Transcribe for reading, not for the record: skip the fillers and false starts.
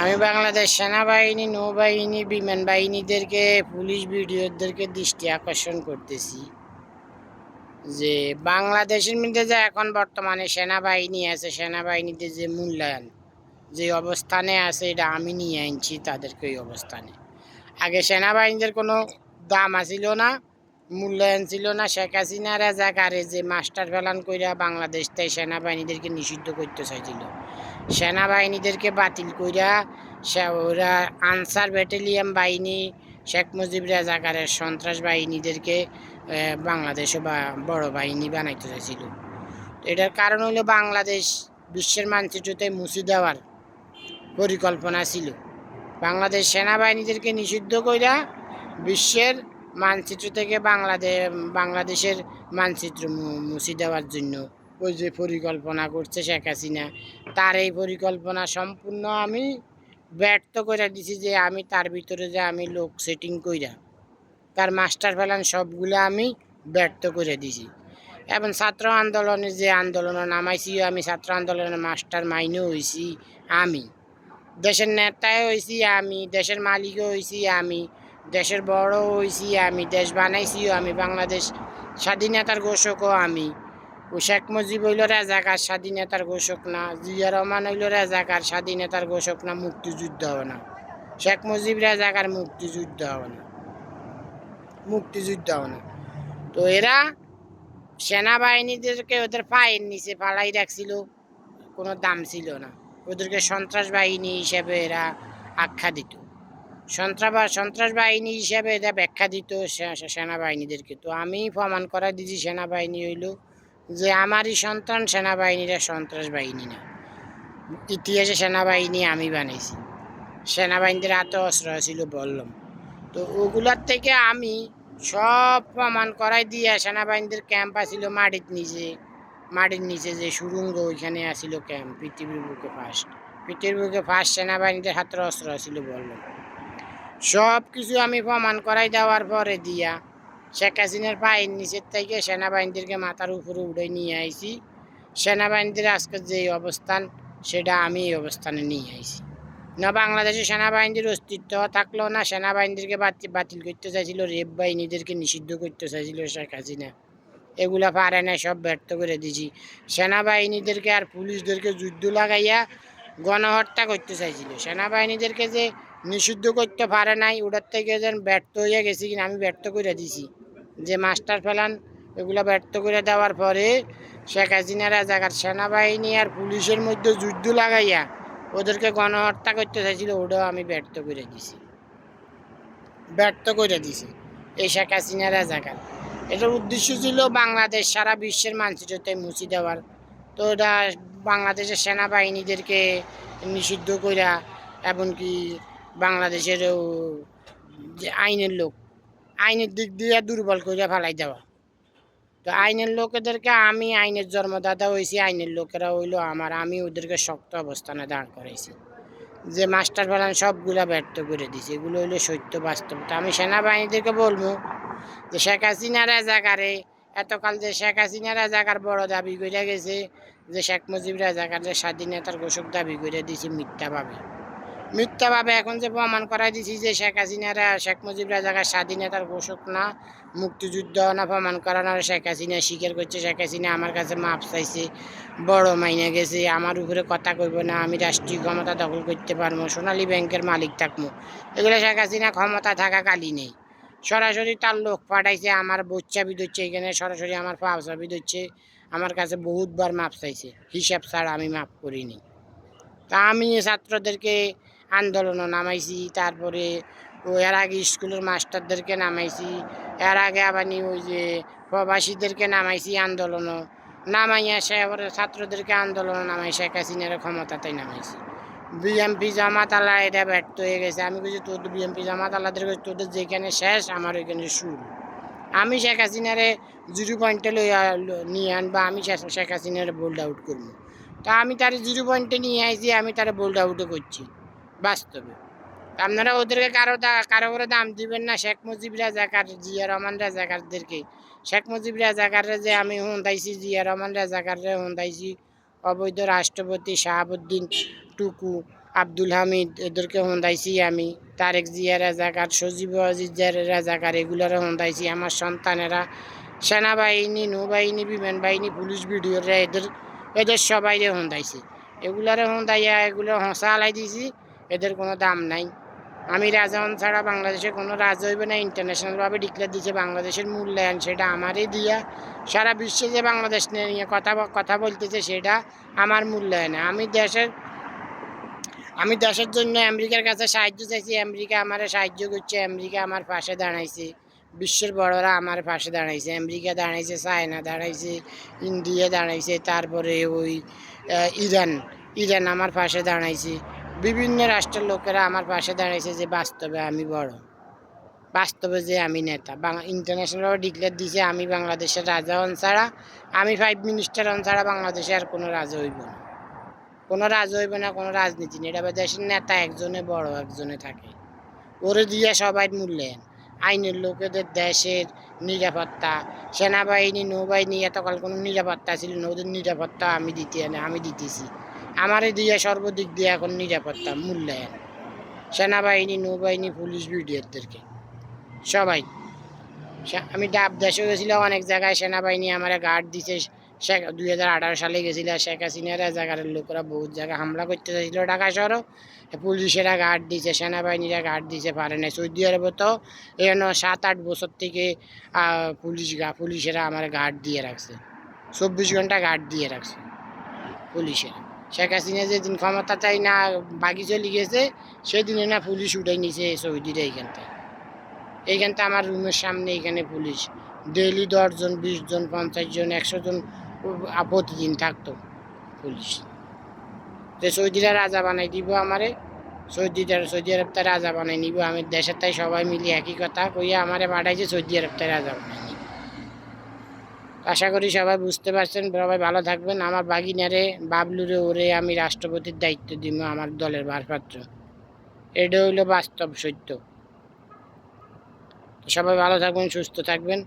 আমি বাংলাদেশ সেনাবাহিনী, নৌবাহিনী, বিমান বাহিনীদেরকে, পুলিশ বিডিওদেরকে দৃষ্টি আকর্ষণ করতেছি যে বাংলাদেশের মধ্যে যে এখন বর্তমানে সেনাবাহিনী আছে, সেনাবাহিনীতে যে মূল্যায়ন যে অবস্থানে আছে, এটা আমি নিয়ে আনছি তাদেরকে ওই অবস্থানে। আগে সেনাবাহিনীদের কোনো দাম আসিল না, মূল্যায়ন ছিল না। শেখ হাসিনা রাজাকারে যে মাস্টার প্ল্যান কইরা বাংলাদেশ তাই সেনাবাহিনীদেরকে নিষিদ্ধ করতে চাইছিল, সেনাবাহিনীদেরকে বাতিল কইরা ওরা আনসার ব্যাটালিয়ন বাহিনী, শেখ মুজিব রাজাকারের সন্ত্রাস বাহিনীদেরকে বাংলাদেশে বা বড় বাহিনী বানাইতে চাইছিল। এটার কারণ হলো বাংলাদেশ বিশ্বের মানচিত্রতে মুছে দেওয়ার পরিকল্পনা ছিল। বাংলাদেশ সেনাবাহিনীদেরকে নিষিদ্ধ কইরা বিশ্বের মানচিত্র থেকে বাংলাদেশের মানচিত্র মুছে দেওয়ার জন্য ওই যে পরিকল্পনা করছে শেখ হাসিনা, তার এই পরিকল্পনা সম্পূর্ণ আমি ব্যর্থ করে দিছি। যে আমি তার ভিতরে যে আমি লোক সেটিং কইরা তার মাস্টার প্ল্যান সবগুলো আমি ব্যর্থ করে দিছি। এবং ছাত্র আন্দোলনের যে আন্দোলনে নামাইছি, আমি ছাত্র আন্দোলনের মাস্টার মাইন্ডও হয়েছি আমি, দেশের নেতাও হয়েছি আমি, দেশের মালিকও হয়েছি আমি, দেশের বড় হয়েছি আমি, দেশ বানাইছিও আমি, বাংলাদেশ স্বাধীনতার ঘোষকও আমি। ও শেখ মুজিব হইল রাজাকার, স্বাধীনতার ঘোষক না। জিয়া রহমান হইল রাজাকার, স্বাধীনতার ঘোষক না, মুক্তিযুদ্ধ হবে না। শেখ মুজিব রাজাকার, মুক্তিযুদ্ধ হবে না, মুক্তিযুদ্ধ হবে না। তো এরা সেনাবাহিনীদেরকে ওদের পায়ের নিচে ফালাই রাখছিল, কোনো দাম ছিল না। ওদেরকে সন্ত্রাস বাহিনী হিসেবে এরা আখ্যা দিত, সন্ত্রাস বাহিনী হিসেবে এরা ব্যাখ্যা দিত সেনাবাহিনীদেরকে। তো আমি প্রমাণ করা দিয়েছি সেনাবাহিনী হইল যে আমারই সন্তান, সেনাবাহিনীরা সন্ত্রাস বাহিনী না। ইতিহাসে সেনাবাহিনী আমি বানাইছি, সেনাবাহিনীদের হাতে অস্ত্র ছিল বললাম। তো ওগুলার থেকে আমি সব প্রমাণ করাই দিয়ে, সেনাবাহিনীদের ক্যাম্প আসিল মাটির নিচে যে সুরঙ্গ, ওইখানে আসিল ক্যাম্প, পৃথিবীর বুকে ফার্স্ট সেনাবাহিনীদের হাতের অস্ত্র আসিল বললাম। সব কিছু আমি প্রমাণ করাই দেওয়ার পরে দিয়া শেখ হাসিনার পায়ের নিচের থেকে সেনাবাহিনীদেরকে মাথার উপরে উঠে নিয়ে আইছি। সেনাবাহিনীদের আজকের যে অবস্থান, সেটা আমি এই অবস্থানে নিয়ে আইছি না। বাংলাদেশের সেনাবাহিনীর অস্তিত্ব থাকলেও না, সেনাবাহিনীদেরকে বাতিল করতে চাইছিল, রেপ বাহিনীদেরকে নিষিদ্ধ করতে চাইছিল শেখ হাসিনা। এগুলা পারে না, সব ব্যর্থ করে দিছি। সেনাবাহিনীদেরকে আর পুলিশদেরকে যুদ্ধ লাগাইয়া গণহত্যা করতে চাইছিল। সেনাবাহিনীদেরকে যে নিষিদ্ধ করতে পারে নাই, ওটার থেকে যেন ব্যর্থ হয়ে গেছি কিনা আমি ব্যর্থ করে দিছি। যে মাস্টার প্ল্যান এগুলা ব্যর্থ করে দেওয়ার পরে শেখ হাসিনা রাজাকার সেনাবাহিনী আর পুলিশের মধ্যে যুদ্ধ লাগাইয়া ওদেরকে গণহত্যা করতে চাইছিল, ওটাও আমি ব্যর্থ করে দিছি। এই শেখ হাসিনা রাজাকার, এটার উদ্দেশ্য ছিল বাংলাদেশ সারা বিশ্বের মানচিত্রতে মুছে দেওয়ার। তো এটা বাংলাদেশের সেনাবাহিনীদেরকে নিষিদ্ধ কইরা, এমনকি বাংলাদেশের যে আইনের দিক দিয়ে দুর্বল করে ফেলাই দেওয়া। তো আইনের লোকেদেরকে, আমি আইনের জন্মদাতা হয়েছি, আইনের লোকেরা হইলো আমি ওদেরকে শক্ত অবস্থানে দাঁড় করাইছি। যে মাস্টার প্ল্যান সবগুলা ব্যর্থ করে দিছে, এগুলো হইলো সত্য বাস্তবতা। আমি সেনাবাহিনীদেরকে বলবো যে শেখ হাসিনা রাজাকারে এতকাল যে শেখ হাসিনা রাজাকার বড় দাবি করে গেছে, যে শেখ মুজিব রাজাকার যে স্বাধীনতার ঘোষক দাবি করে দিয়েছে মিথ্যাভাবে এখন যে প্রমাণ করাই দিছি যে শেখ মুজিব রাজাকার স্বাধীনতার ঘোষক না, মুক্তিযুদ্ধ না, প্রমাণ করানোর শেখ হাসিনা স্বীকার করছে। শেখ হাসিনা আমার কাছে মাপ চাইছে, বড় মাইনে গেছে, আমার উপরে কথা কইব না, আমি রাষ্ট্রীয় ক্ষমতা দখল করতে পারবো, সোনালী ব্যাংকের মালিক থাকবো, এগুলো শেখ হাসিনা ক্ষমতা থাকাকালই নেই। সরাসরি তার লোক পাঠাইছে, আমার বচ্চাবি ধরছে, এখানে সরাসরি আমার পাওয়াবি ধরছে, আমার কাছে বহুতবার মাপ চাইছে, হিসাব ছাড়া আমি মাপ করিনি। তা আমি ছাত্রদেরকে আন্দোলনও নামাইছি, তারপরে এর আগে স্কুলের মাস্টারদেরকে নামাইছি, এর আগে আবার ওই যে প্রবাসীদেরকে নামাইছি আন্দোলনও, নামাইয়া ছাত্রদেরকে আন্দোলনও নামাই শেখ হাসিনার ক্ষমতাতেই নামাইছি। বিএমপি জামাত আল্লাহ এটা ব্যর্থ হয়ে গেছে। আমি বলছি তোদের বিএমপি জামাত আল্লাহদের তোদের যেখানে শেষ, আমার ওইখানে শুরু। আমি শেখ হাসিনারে 0 পয়েন্টে নিয়ে আনবা, আমি শেখ হাসিনারে বোল্ড আউট করবো। তা আমি তার 0 পয়েন্টে নিয়ে আইছি, আমি তার বোল্ড আউটও করছি বাস্তবে। আপনারা ওদেরকে কারো করে দাম দিবেন না। শেখ মুজিব রাজাকার, জিয়া রহমান রাজাকারদেরকে, শেখ মুজিব রাজাকাররে যে আমি হুঁদাইছি, জিয়া রহমান রাজাকাররে হুঁদাইছি, অবৈধ রাষ্ট্রপতি শাহাবুদ্দিন টুকু আব্দুল হামিদ এদেরকে হন্দাইছি আমি, তারেক জিয়া রাজাকার, সজীব আজিজের রাজাকার, এগুলারে হন্দাইছি। আমার সন্তানেরা সেনাবাহিনী, নৌবাহিনী, বিমান বাহিনী, পুলিশ ভিডিওরা এদের সবাইরে হন্দাইছি। এগুলারে হন্দাইয়া এগুলো হঁসা আলাই দিছি, এদের কোনো দাম নাই। আমি রাজা হন ছাড়া বাংলাদেশে কোনো রাজা হইবে না। ইন্টারন্যাশনালভাবে ডিক্লেয়ার দিয়েছে বাংলাদেশের মূল্যায়ন, সেটা আমারই দিয়া। সারা বিশ্বে যে বাংলাদেশ নিয়ে কথা বলতেছে সেটা আমার মূল্যায়ন। আমি দেশের জন্য আমেরিকার কাছে সাহায্য চাইছি, আমেরিকা আমার সাহায্য করছে, আমেরিকা আমার পাশে দাঁড়াইছে, বিশ্বের বড়রা আমার পাশে দাঁড়াইছে, আমেরিকা দাঁড়াইছে, চায়না দাঁড়াইছে, ইন্ডিয়া দাঁড়াইছে, তারপরে ওই ইরান আমার পাশে দাঁড়াইছে, বিভিন্ন রাষ্ট্রের লোকেরা আমার পাশে দাঁড়াইছে যে বাস্তবে আমি বড়, বাস্তবে যে আমি নেতা। ইন্টারন্যাশনাল ডিক্লেয়ার দিয়েছে আমি বাংলাদেশের রাজা হন ছাড়া, আমি 5 মিনিস্টার হন ছাড়া বাংলাদেশে আর কোনো রাজা হইব না, কোনো রাজা হইবে না, কোনো রাজনীতি নেই। এটা দেশের নেতা একজনে বড়, একজনে থাকে, ওরে দিয়ে সবাই মূল্যায়ন। আইনের লোকেদের দেশের নিরাপত্তা, সেনাবাহিনী, নৌবাহিনী এতকাল কোনো নিরাপত্তা ছিল না, ওদের নিরাপত্তা আমি দিতেছি। আমারে দিয়ে সর্বদিক দিয়ে এখন নিরাপত্তা মূল্যায়ন, সেনাবাহিনী, নৌবাহিনী, পুলিশ বিডিএদেরকে সবাই। আমি ডাব দেশে গেছিলাম, অনেক জায়গায় সেনাবাহিনী আমার গার্ড দিছে। 2018 সালে গেছিল, শেখ হাসিনার জায়গার লোকরা বহুত জায়গায় হামলা করতে চাইছিল ঢাকা শহরও, পুলিশেরা গার্ড দিছে, সেনাবাহিনীরা গার্ড দিছে, পারে না। সৌদি আরবে তো এখানে 7-8 বছর থেকে পুলিশেরা আমার গার্ড দিয়ে রাখছে, 24 ঘন্টা গার্ড দিয়ে রাখছে পুলিশেরা। শেখ হাসিনা যেদিন ক্ষমতা চাই না বাগি চলে গেছে, সেদিনে না পুলিশ উঠে নিছে সৌদির এইখানটা আমার রুমের সামনে এখানে পুলিশ ডেইলি 10 জন, 20 জন, 50 জন, 100 জন প্রতিদিন থাকতো পুলিশ। তো সৌদিরা রাজা বানাই দিব আমারে, সৌদি আরবটা রাজা বানাই নিব। আমি দেশের তাই সবাই মিলে একই কথা কইয়া আমারে পাঠাইছে সৌদি আরবটা রাজা বানাই নিব। আশা করি সবাই বুঝতে পারছেন, সবাই ভালো থাকবেন। আমার বাগিনারে বাবলুরে ওরে আমি রাষ্ট্রপতির দায়িত্ব দিব, আমার দলের ভারপ্রাপ্ত। এটা হইলো বাস্তব সত্য। সবাই ভালো থাকবেন, সুস্থ থাকবেন।